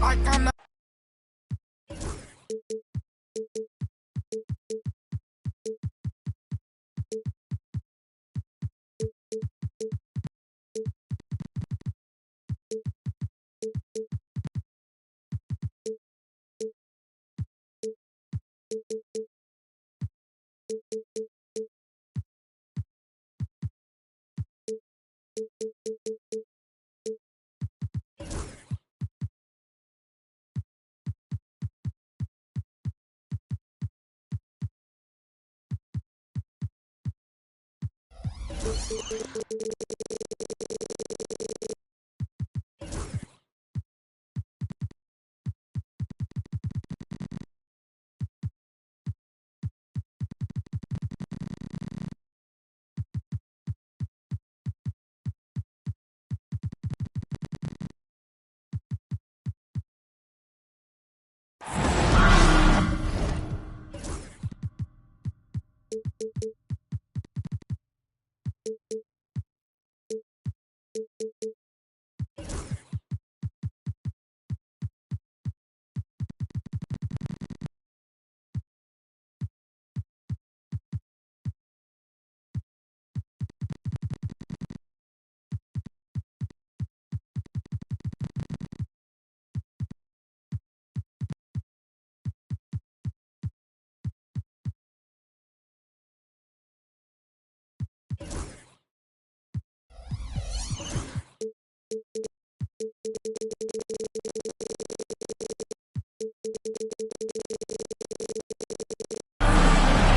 like I'm not.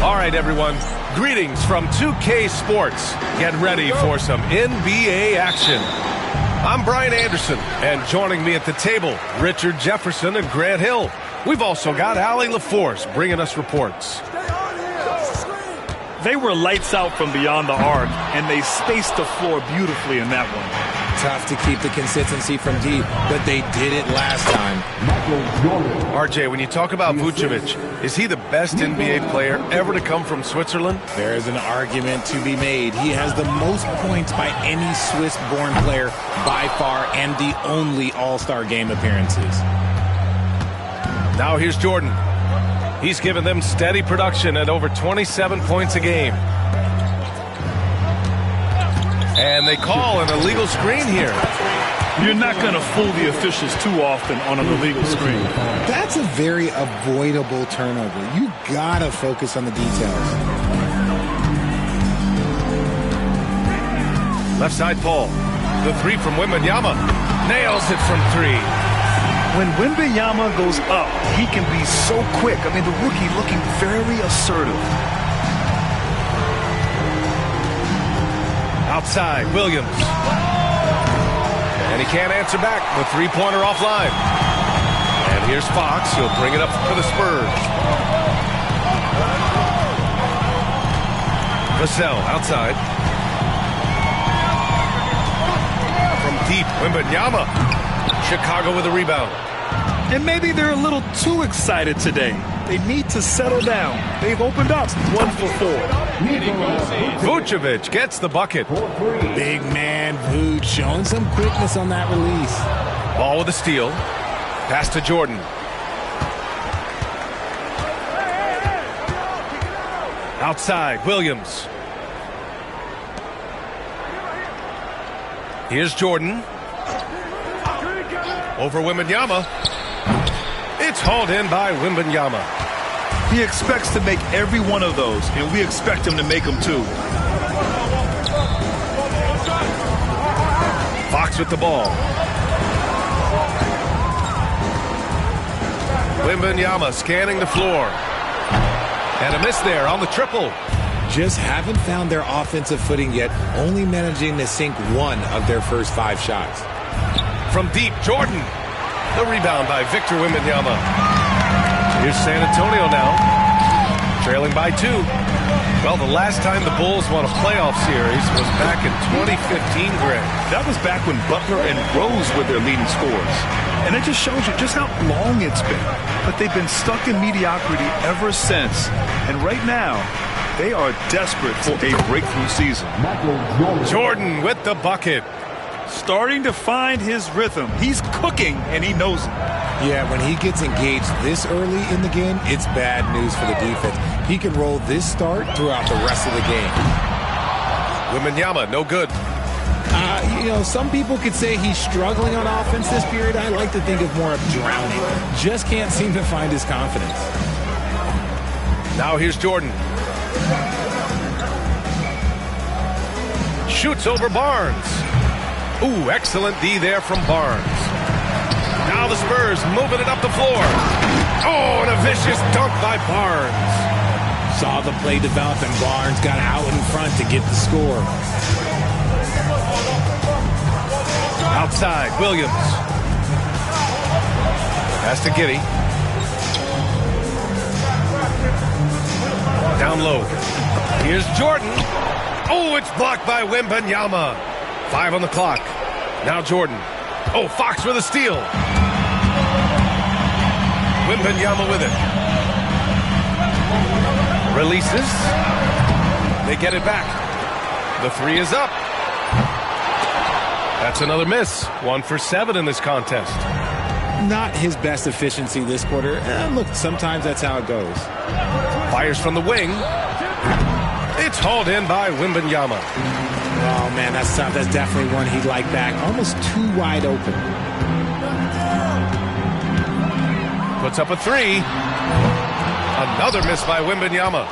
All right, everyone. Greetings from 2K Sports. Get ready for some NBA action. I'm Brian Anderson, and joining me at the table, Richard Jefferson and Grant Hill. We've also got Allie LaForce bringing us reports. They were lights out from beyond the arc, and they spaced the floor beautifully in that one. Tough to keep the consistency from deep, but they did it last time. RJ, when you talk about Vucevic, is he the best NBA player ever to come from Switzerland? There is an argument to be made. He has the most points by any Swiss-born player by far, and the only All-Star game appearances. Now here's Jordan. He's given them steady production at over 27 points a game. And they call an illegal screen here. You're not going to fool the officials too often on an illegal screen. That's a very avoidable turnover. You gotta focus on the details. Left side Paul. The three from Wembanyama. Nails it from three. When Wembanyama goes up, he can be so quick. I mean, the rookie looking very assertive. Outside, Williams. And he can't answer back. The three-pointer offline. And here's Fox. He'll bring it up for the Spurs. Vassell outside. From deep, Wembanyama. Chicago with a rebound. And maybe they're a little too excited today. They need to settle down. They've opened up 1 for 4. Vucevic gets the bucket. Big man Vuce showing some quickness on that release. Ball with a steal. Pass to Jordan. Outside, Williams. Here's Jordan. Over Wembanyama. It's hauled in by Wembanyama. He expects to make every one of those, and we expect him to make them too. Fox with the ball. Wembanyama scanning the floor. And a miss there on the triple. Just haven't found their offensive footing yet, only managing to sink 1 of their first 5 shots. From deep, Jordan. The rebound by Victor Wembanyama. Here's San Antonio now, trailing by 2. Well, the last time the Bulls won a playoff series was back in 2015, Greg. That was back when Butler and Rose were their leading scorers. And it just shows you just how long it's been. But they've been stuck in mediocrity ever since. And right now, they are desperate for a breakthrough season. Jordan with the bucket. Starting to find his rhythm. He's cooking, and he knows it. Yeah, when he gets engaged this early in the game, it's bad news for the defense. He can roll this start throughout the rest of the game. Wembanyama, no good. Some people could say he's struggling on offense this period. I like to think of more of drowning. Just can't seem to find his confidence. Now here's Jordan. Shoots over Barnes. Ooh, excellent D there from Barnes. Now the Spurs moving it up the floor. Oh, and a vicious dunk by Barnes. Saw the play develop, and Barnes got out in front to get the score. Outside, Williams. Pass to Giddey. Down low. Here's Jordan. Oh, it's blocked by Wembanyama. 5 on the clock. Now Jordan. Oh, Fox with a steal. Wembanyama with it. Releases. They get it back. The 3 is up. That's another miss. 1 for 7 in this contest. Not his best efficiency this quarter. Look, sometimes that's how it goes. Fires from the wing. It's hauled in by Wembanyama. Oh, man, that's tough. That's definitely one he'd like back. Almost too wide open. Puts up a 3. Another miss by Wembanyama.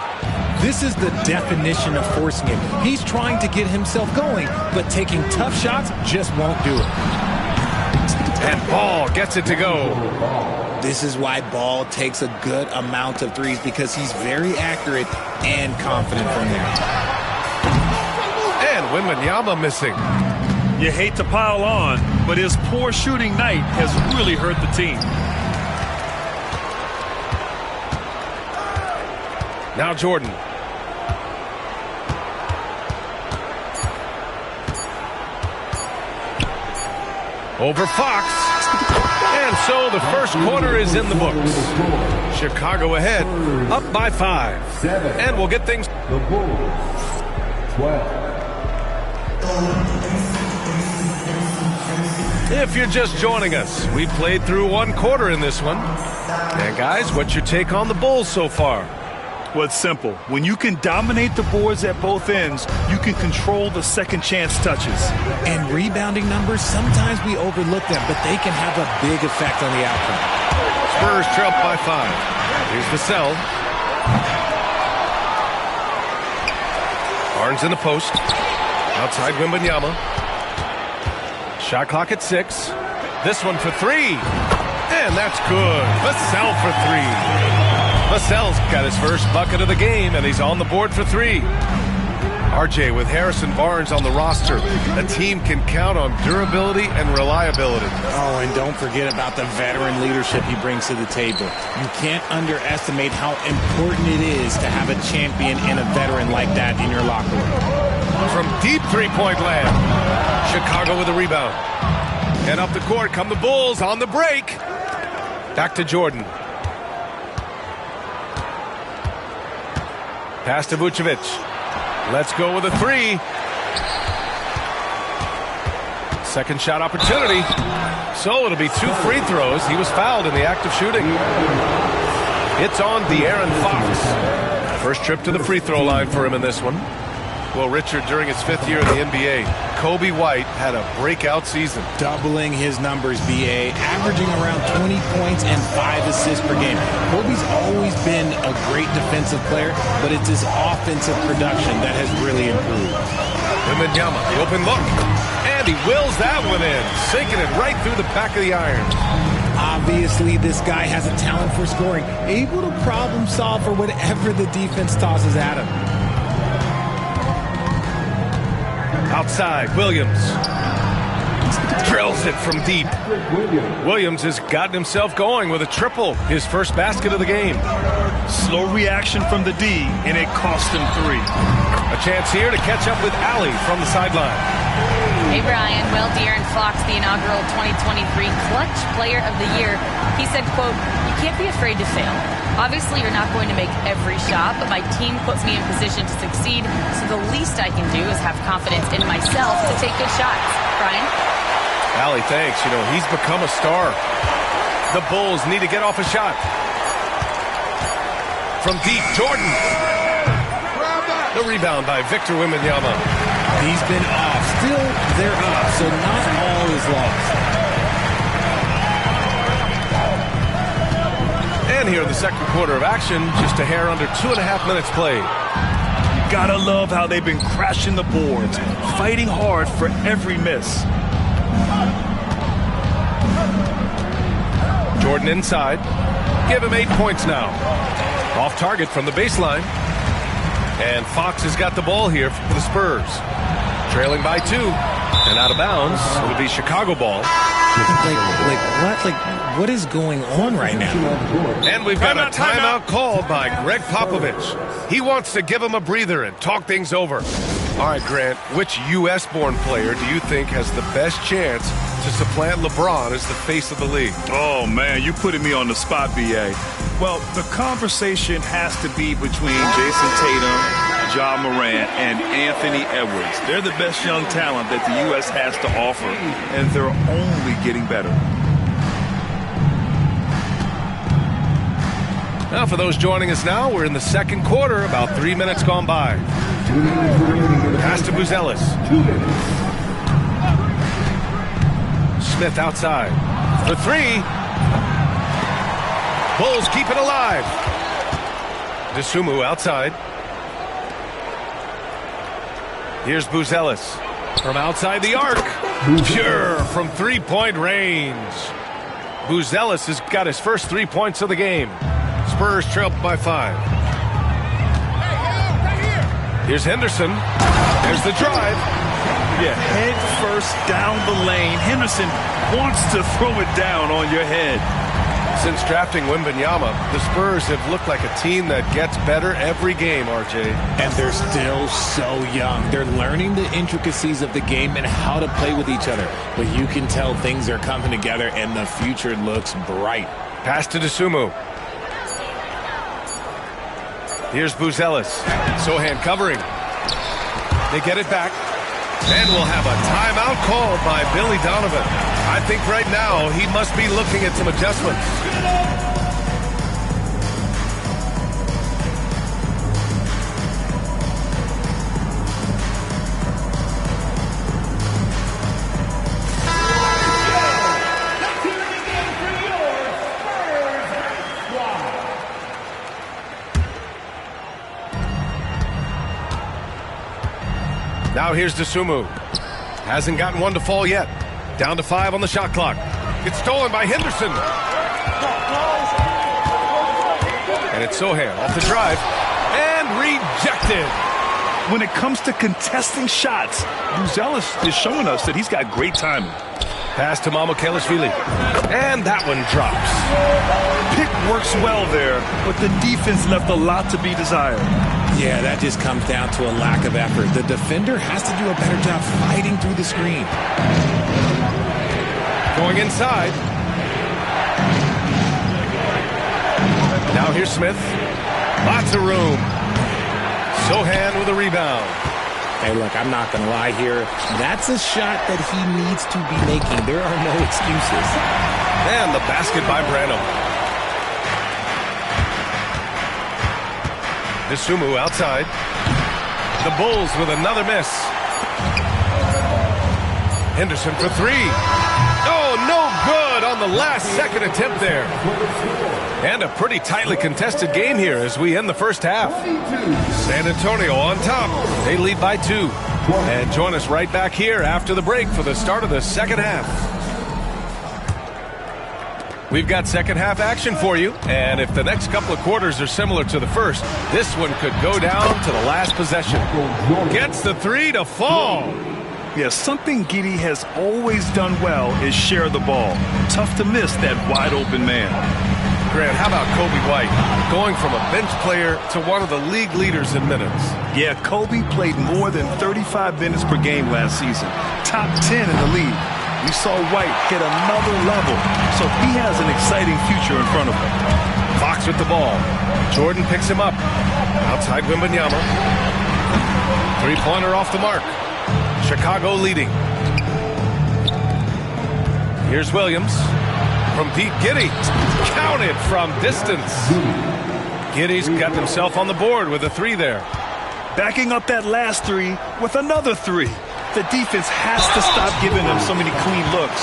This is the definition of forcing it. He's trying to get himself going, but taking tough shots just won't do it. And Ball gets it to go. This is why Ball takes a good amount of threes, because he's very accurate and confident from there. And Wembanyama missing. You hate to pile on, but his poor shooting night has really hurt the team. Now Jordan. Over Fox. And so the first quarter is in the books. Chicago ahead, up by 5. And we'll get things. The Bulls, 12. If you're just joining us, we played through 1 quarter in this one. And guys, what's your take on the Bulls so far? Well, it's simple. When you can dominate the boards at both ends, you can control the second chance touches. And rebounding numbers, sometimes we overlook them, but they can have a big effect on the outcome. Spurs trail by 5. Here's Vassell. Barnes in the post. Outside Wembanyama. Shot clock at 6. This one for 3. And that's good. Vassell for 3. Vassell's got his first bucket of the game, and he's on the board for 3. RJ, with Harrison Barnes on the roster, a team can count on durability and reliability. Oh, and don't forget about the veteran leadership he brings to the table. You can't underestimate how important it is to have a champion and a veteran like that in your locker room. From deep three-point land, Chicago with a rebound. And up the court come the Bulls on the break. Back to Jordan. Pass to Vucevic. Let's go with a 3. Second shot opportunity. So it'll be 2 free throws. He was fouled in the act of shooting. It's on De'Aaron Fox. First trip to the free throw line for him in this one. Well, Richard, during his 5th year in the NBA, Kobe White had a breakout season. Doubling his numbers, B.A., averaging around 20 points and 5 assists per game. Kobe's always been a great defensive player, but it's his offensive production that has really improved. Wembanyama, the open look. And he wills that one in, sinking it right through the back of the iron. Obviously, this guy has a talent for scoring, able to problem solve for whatever the defense tosses at him. Outside, Williams. Drills it from deep. Williams has gotten himself going with a triple, his first basket of the game. Slow reaction from the D, and it cost him 3. A chance here to catch up with Allie from the sideline. Hey, Brian. Well, De'Aaron Fox, the inaugural 2023 Clutch Player of the Year, he said, quote, "You can't be afraid to fail. Obviously, you're not going to make every shot, but my team puts me in position to succeed, so the least I can do is have confidence in myself to take good shots." Brian? Allie, thanks. You know, he's become a star. The Bulls need to get off a shot. From deep, Jordan. The rebound by Victor Wembanyama. He's been off. Still, they're up, so not all is lost. And here in the second quarter of action, just a hair under 2.5 minutes played. Gotta love how they've been crashing the boards, fighting hard for every miss. Jordan inside. Give him 8 points now. Off target from the baseline. And Fox has got the ball here for the Spurs. Trailing by 2. And out of bounds. It'll be Chicago ball. What is going on right now? And we've got a timeout called by Greg Popovich. He wants to give him a breather and talk things over. All right, Grant, which U.S.-born player do you think has the best chance to supplant LeBron as the face of the league? Oh, man, you putting me on the spot, B.A. Well, the conversation has to be between Jason Tatum, Ja Morant, and Anthony Edwards. They're the best young talent that the U.S. has to offer, and they're only getting better. Now, for those joining us now, we're in the second quarter, about 3 minutes gone by. Pass to Buzelis. Smith outside. For 3. Bulls keep it alive. DeSumo outside. Here's Buzelis. From outside the arc. Pure from three-point range. Buzelis has got his first 3 points of the game. Spurs trail by 5. Here's Henderson. There's the drive. Yeah, head first down the lane. Henderson wants to throw it down on your head. Since drafting Wembanyama, the Spurs have looked like a team that gets better every game, RJ. And they're still so young. They're learning the intricacies of the game and how to play with each other. But you can tell things are coming together and the future looks bright. Pass to DeSumo. Here's Buzelis. Sohan covering. They get it back. And we'll have a timeout called by Billy Donovan. I think right now he must be looking at some adjustments. Now here's DeSumo. Hasn't gotten one to fall yet. Down to 5 on the shot clock. It's stolen by Henderson. And it's Sohan off the drive. And rejected. When it comes to contesting shots, Buzelis is showing us that he's got great timing. Pass to Mamukelashvili. And that one drops. Pick works well there, but the defense left a lot to be desired. Yeah, that just comes down to a lack of effort. The defender has to do a better job fighting through the screen. Going inside. Now here's Smith. Lots of room. Sohan with a rebound. Hey, look, I'm not going to lie here. That's a shot that he needs to be making. There are no excuses. And the basket by Branham. DeSumo outside. The Bulls with another miss. Henderson for 3. Oh, no good on the last second attempt there. And a pretty tightly contested game here as we end the first half. San Antonio on top. They lead by 2. And join us right back here after the break for the start of the second half. We've got second half action for you, and if the next couple of quarters are similar to the first, this one could go down to the last possession. Gets the 3 to fall. Yeah, something Giddey has always done well is share the ball. Tough to miss that wide open man. Grant, how about Kobe White going from a bench player to one of the league leaders in minutes? Yeah, Kobe played more than 35 minutes per game last season. Top 10 in the league. We saw White hit another level, so he has an exciting future in front of him. Fox with the ball. Jordan picks him up. Outside Wembanyama. Three-pointer off the mark. Chicago leading. Here's Williams. from deep. Giddey counted from distance. Giddey's got himself on the board with a 3 there. Backing up that last 3 with another 3. The defense has to stop giving them so many clean looks.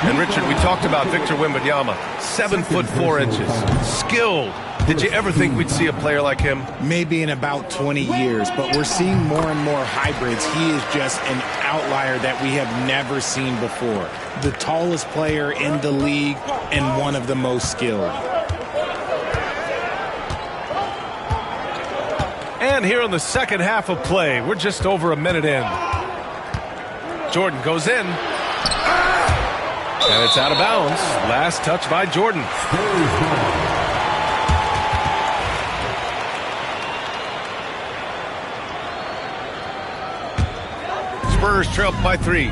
And Richard, we talked about Victor Wembanyama, 7'4", skilled. Did you ever think we'd see a player like him? Maybe in about 20 years, but we're seeing more and more hybrids. He is just an outlier that we have never seen before. The tallest player in the league and one of the most skilled. And here in the second half of play, we're just over a minute in. Jordan goes in. And it's out of bounds. Last touch by Jordan. Spurs trail by 3.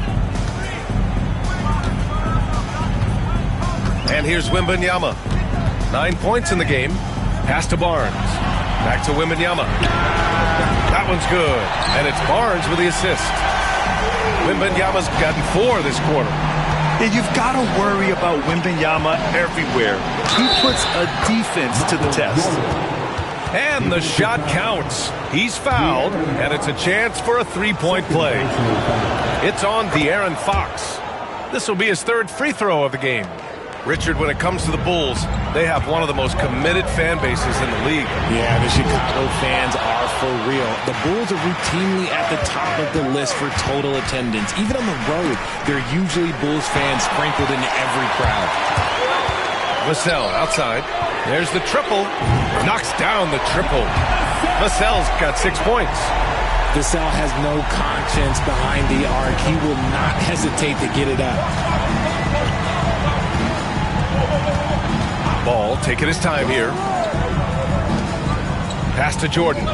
And here's Wembanyama. 9 points in the game. Pass to Barnes. Back to Wembanyama. That one's good. And it's Barnes with the assist. Wembanyama's gotten 4 this quarter. Yeah, you've got to worry about Wembanyama everywhere. He puts a defense to the test. And the shot counts. He's fouled, and it's a chance for a 3-point play. It's on De'Aaron Fox. This will be his 3rd free throw of the game. Richard, when it comes to the Bulls, they have one of the most committed fan bases in the league. Yeah, the Chicago fans are for real. The Bulls are routinely at the top of the list for total attendance. Even on the road, there are usually Bulls fans sprinkled into every crowd. Vassell outside. There's the triple. Knocks down the triple. Vassell's got 6 points. Vassell has no conscience behind the arc. He will not hesitate to get it up. Ball taking his time here. Pass to Jordan.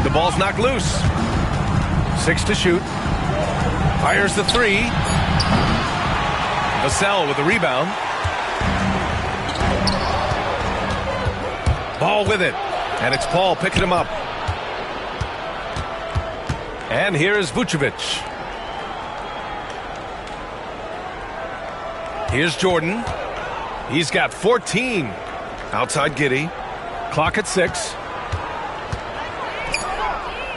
The ball's knocked loose. 6 to shoot. Fires the 3. Vassell with the rebound. Ball with it. And it's Paul picking him up. And here's Vucevic. Here's Jordan. He's got 14. Outside Giddey. Clock at 6.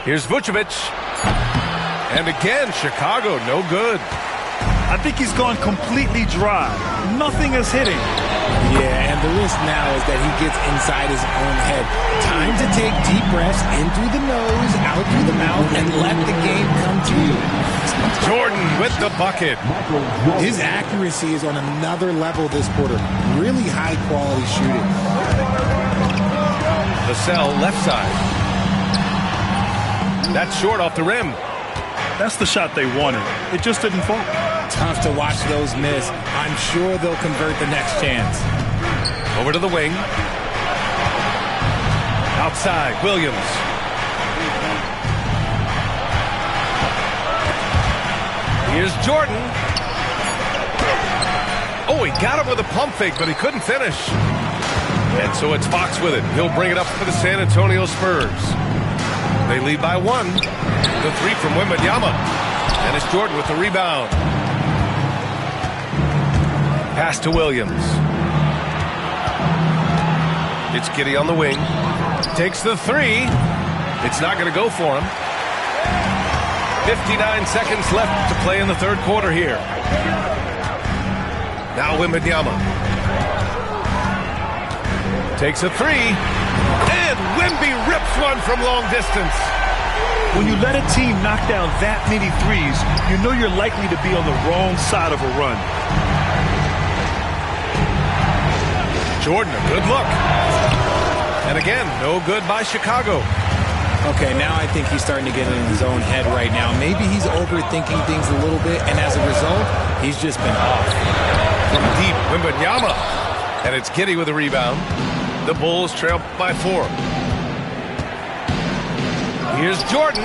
Here's Vucevic. And again, Chicago, no good. I think he's gone completely dry. Nothing is hitting. Yeah, and the risk now is that he gets inside his own head. Time to take deep breaths in through the nose, out through the mouth, and let the game come to you. Jordan with the bucket. His accuracy is on another level this quarter. Really high quality shooting. Vassell left side. That's short off the rim. That's the shot they wanted. It just didn't fall. Tough to watch those miss. I'm sure they'll convert the next chance. Over to the wing. Outside, Williams. Here's Jordan. Oh, he got him with a pump fake, but he couldn't finish. And so it's Fox with it. He'll bring it up for the San Antonio Spurs. They lead by 1. The 3 from Wembanyama. And it's Jordan with the rebound. Pass to Williams. It's Giddey on the wing. Takes the 3. It's not going to go for him. 59 seconds left to play in the 3rd quarter here. Now Wembanyama. Takes a 3. And Wemby rips one from long distance. When you let a team knock down that many threes, you know you're likely to be on the wrong side of a run. Jordan, a good look. And again, no good by Chicago. Okay, now I think he's starting to get in his own head right now. Maybe he's overthinking things a little bit, and as a result, he's just been off. From deep, Wembanyama. And it's Giddey with a rebound. The Bulls trail by 4. Here's Jordan.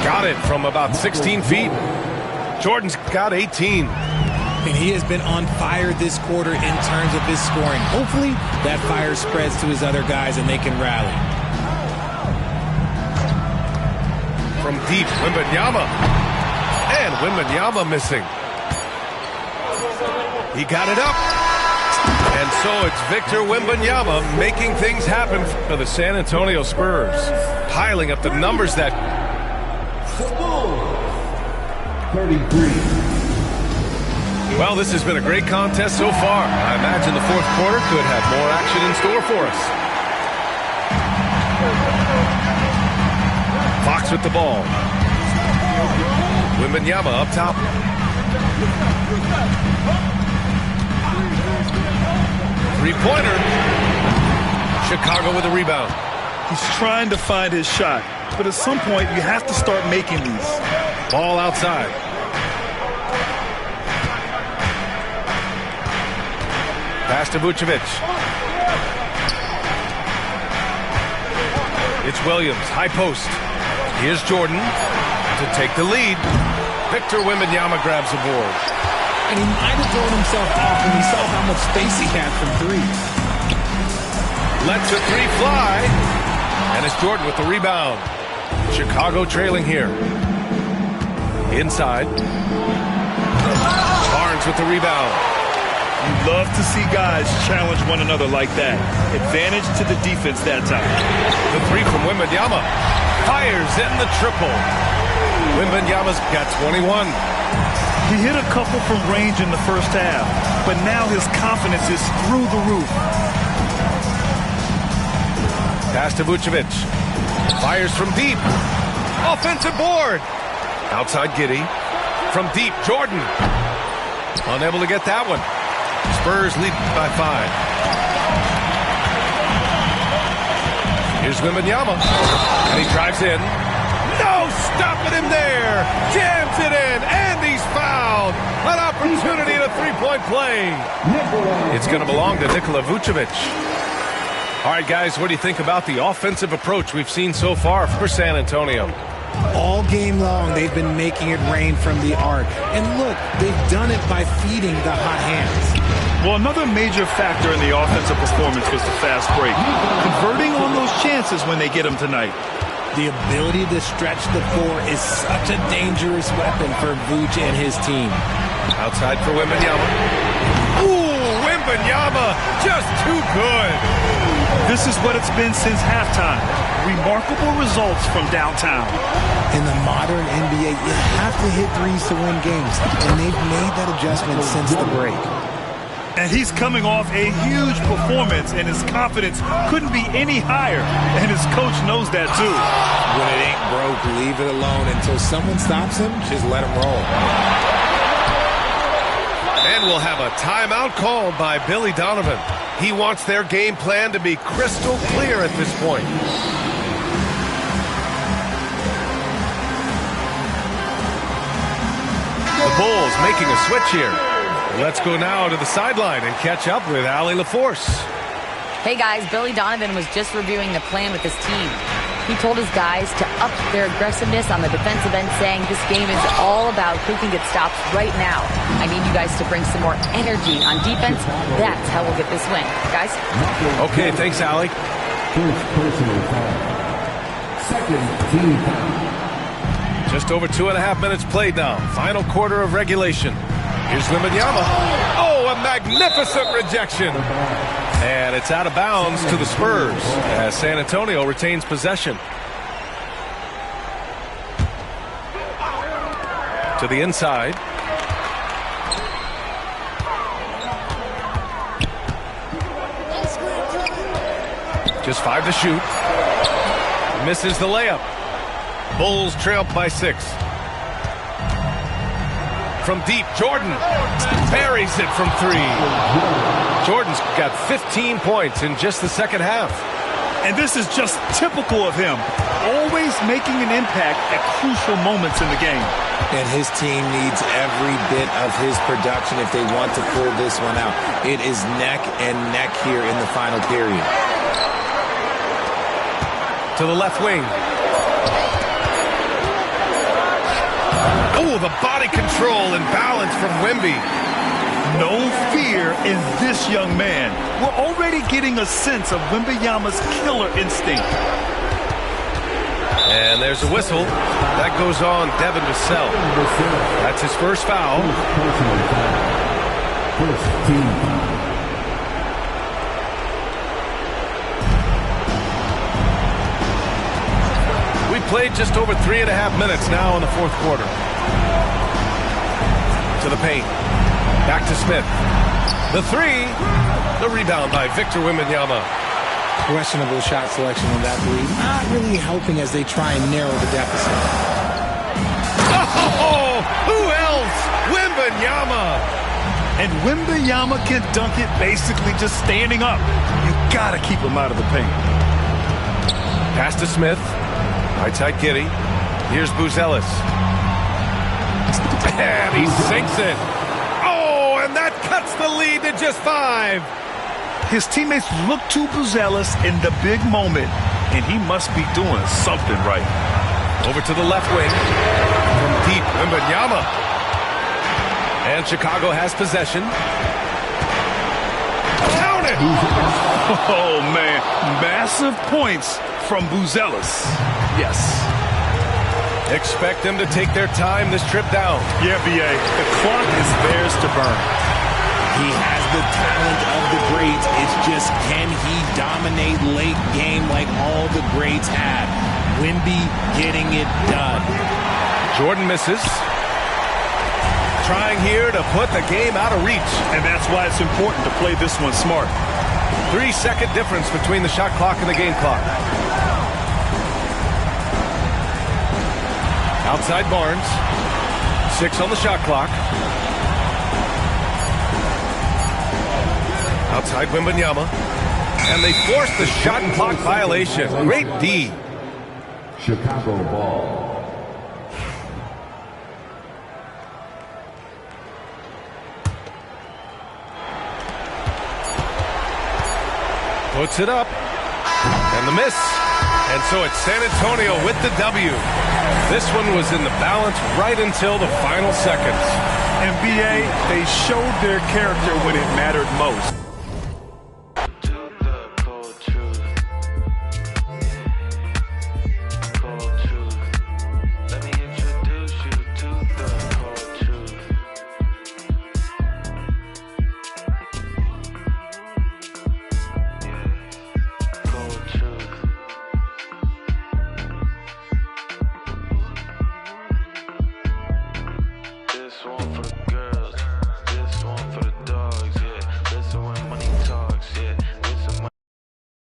Got it from about 16 feet. Jordan's got 18. And he has been on fire this quarter in terms of his scoring. Hopefully, that fire spreads to his other guys and they can rally. From deep, Wembanyama. And Wembanyama missing. He got it up. And so it's Victor Wembanyama making things happen for the San Antonio Spurs. Piling up the numbers that... 33. Well, this has been a great contest so far. I imagine the fourth quarter could have more action in store for us. Fox with the ball. Wembanyama up top. Three-pointer. Chicago with a rebound. He's trying to find his shot, but at some point you have to start making these. Ball outside. Pass to Vucevic. It's Williams, high post. Here's Jordan to take the lead. Victor Wembanyama grabs the board. And he might have thrown himself off when he saw how much space he had from three. Lets a three fly. And it's Jordan with the rebound. Chicago trailing here. Inside. Barnes with the rebound. You love to see guys challenge one another like that. Advantage to the defense that time. The three from Wembanyama. Fires in the triple. Wembanyama's got 21. He hit a couple from range in the first half, but now his confidence is through the roof. Pass to Vucevic. Fires from deep. Offensive board. Outside Giddey. From deep, Jordan. Unable to get that one. Spurs lead by 5. Here's Wembanyama. And he drives in. No stopping him there. Jams it in. And he's fouled. An opportunity at a three-point play. It's going to belong to Nikola Vucevic. All right, guys, what do you think about the offensive approach we've seen so far for San Antonio? All game long, they've been making it rain from the arc. And look, they've done it by feeding the hot hands. Well, another major factor in the offensive performance was the fast break. Converting on those chances when they get them tonight. The ability to stretch the floor is such a dangerous weapon for Vooch and his team. Outside for Wembanyama. Ooh, Wembanyama, just too good. This is what it's been since halftime. Remarkable results from downtown. In the modern NBA, you have to hit threes to win games, and they've made that adjustment since the break. And he's coming off a huge performance, and his confidence couldn't be any higher. And his coach knows that, too. When it ain't broke, leave it alone. Until someone stops him, just let him roll. And we'll have a timeout called by Billy Donovan. He wants their game plan to be crystal clear at this point. The Bulls making a switch here. Let's go now to the sideline and catch up with Allie LaForce. Hey guys, Billy Donovan was just reviewing the plan with his team. He told his guys to up their aggressiveness on the defensive end, saying this game is all about who can get stops right now. I need you guys to bring some more energy on defense. That's how we'll get this win. Guys? Okay, thanks, Allie. First personal foul. Second team foul. Just over 2.5 minutes played now. Final quarter of regulation. Here's Wembanyama. Oh, a magnificent rejection. And it's out of bounds to the Spurs as San Antonio retains possession. To the inside. Just 5 to shoot. Misses the layup. Bulls trail by 6. From deep, Jordan buries it from 3. Jordan's got 15 points in just the second half. And this is just typical of him. Always making an impact at crucial moments in the game. And his team needs every bit of his production if they want to pull this one out. It is neck and neck here in the final period. To the left wing. Oh, the body control and balance from Wemby. No fear in this young man. We're already getting a sense of Wembanyama's killer instinct. And there's a whistle. That goes on Devin Vassell. That's his first foul. Personal foul. First team foul. We played just over 3.5 minutes now in the fourth quarter. To the paint. Back to Smith. The three. The rebound by Victor Wembanyama. Questionable shot selection on that three. Not really helping as they try and narrow the deficit. Oh, who else? Wembanyama. And Wembanyama can dunk it basically just standing up. You got to keep him out of the paint. Pass to Smith. Right-side Giddey. Here's Buzelis. And he sinks it. Oh, and that cuts the lead to just 5. His teammates look to Buzelis in the big moment, and he must be doing something right. Over to the left wing. From deep, Wembanyama. And Chicago has possession. Count it! Oh, man. Massive points from Buzelis. Yes. Expect them to take their time this trip down. Yeah, B.A. The clock is theirs to burn. He has the talent of the greats. It's just, can he dominate late game like all the greats had? Wemby getting it done. Jordan misses. Trying here to put the game out of reach. And that's why it's important to play this one smart. 3-second difference between the shot clock and the game clock. Outside Barnes. 6 on the shot clock. Outside Wembanyama. And they force the shot clock violation. Great D. Chicago ball. Puts it up. And the miss. And so it's San Antonio with the W. This one was in the balance right until the final seconds. And B.A., they showed their character when it mattered most.